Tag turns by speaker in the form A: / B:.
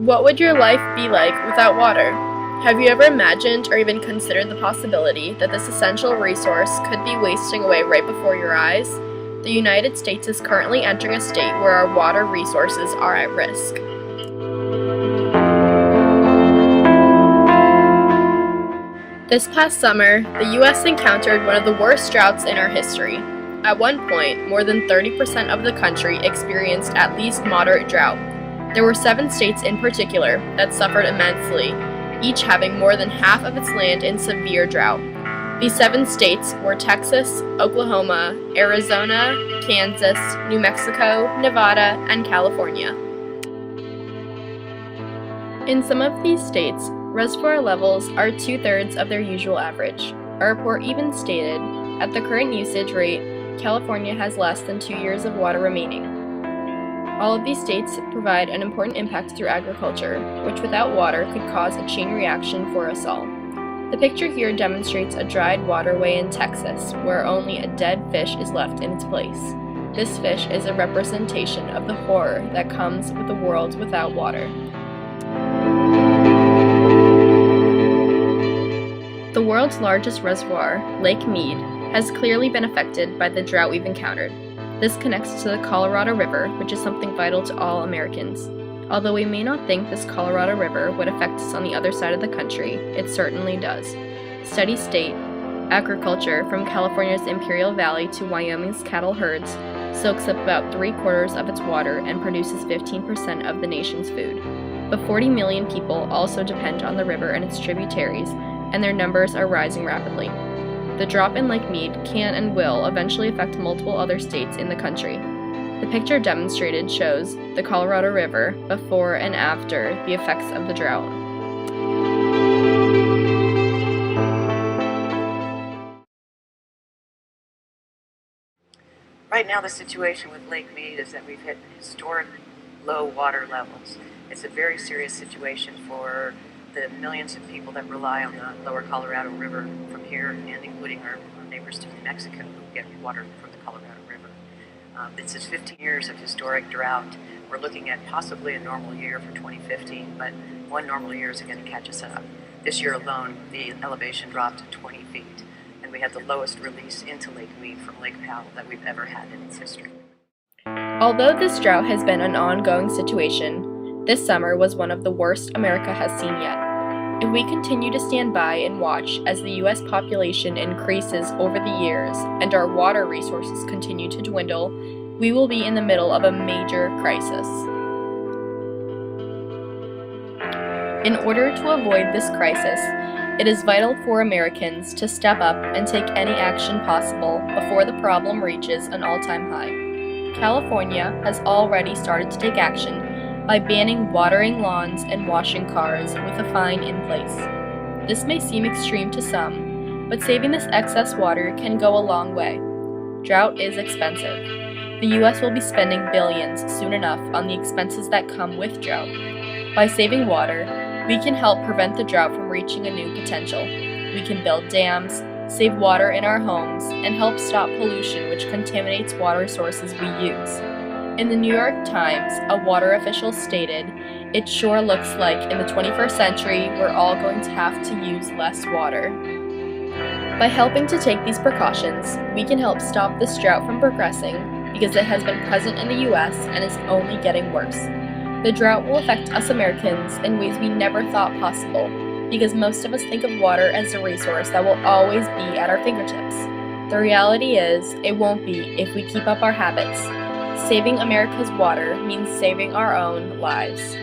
A: What would your life be like without water? Have you ever imagined or even considered the possibility that this essential resource could be wasting away right before your eyes? The United States is currently entering a state where our water resources are at risk. This past summer, the U.S. encountered one of the worst droughts in our history. At one point, more than 30% of the country experienced at least moderate drought. There were 7 states in particular that suffered immensely, each having more than half of its land in severe drought. These 7 states were Texas, Oklahoma, Arizona, Kansas, New Mexico, Nevada, and California. In some of these states, reservoir levels are 2/3 of their usual average. Our report even stated, at the current usage rate, California has less than 2 years of water remaining. All of these states provide an important impact through agriculture, which without water could cause a chain reaction for us all. The picture here demonstrates a dried waterway in Texas, where only a dead fish is left in its place. This fish is a representation of the horror that comes with a world without water. The world's largest reservoir, Lake Mead, has clearly been affected by the drought we've encountered. This connects to the Colorado River, which is something vital to all Americans. Although we may not think this Colorado River would affect us on the other side of the country, it certainly does. Steady state agriculture from California's Imperial Valley to Wyoming's cattle herds soaks up about 3/4 of its water and produces 15% of the nation's food. But 40 million people also depend on the river and its tributaries, and their numbers are rising rapidly. The drop in Lake Mead can and will eventually affect multiple other states in the country. The picture demonstrated shows the Colorado River before and after the effects of the drought.
B: Right now the situation with Lake Mead is that we've hit historic low water levels. It's a very serious situation for the millions of people that rely on the lower Colorado River from here, and including our neighbors to New Mexico who get water from the Colorado River. This is 15 years of historic drought. We're looking at possibly a normal year for 2015, but one normal year is going to catch us up. This year alone, the elevation dropped to 20 feet, and we had the lowest release into Lake Mead from Lake Powell that we've ever had in its history.
A: Although this drought has been an ongoing situation, this summer was one of the worst America has seen yet. If we continue to stand by and watch as the U.S. population increases over the years and our water resources continue to dwindle, we will be in the middle of a major crisis. In order to avoid this crisis, it is vital for Americans to step up and take any action possible before the problem reaches an all-time high. California has already started to take action by banning watering lawns and washing cars with a fine in place. This may seem extreme to some, but saving this excess water can go a long way. Drought is expensive. The U.S. will be spending billions soon enough on the expenses that come with drought. By saving water, we can help prevent the drought from reaching a new potential. We can build dams, save water in our homes, and help stop pollution which contaminates water sources we use. In the New York Times, a water official stated, "It sure looks like in the 21st century we're all going to have to use less water." By helping to take these precautions, we can help stop this drought from progressing because it has been present in the U.S. and is only getting worse. The drought will affect us Americans in ways we never thought possible because most of us think of water as a resource that will always be at our fingertips. The reality is, it won't be if we keep up our habits. Saving America's water means saving our own lives.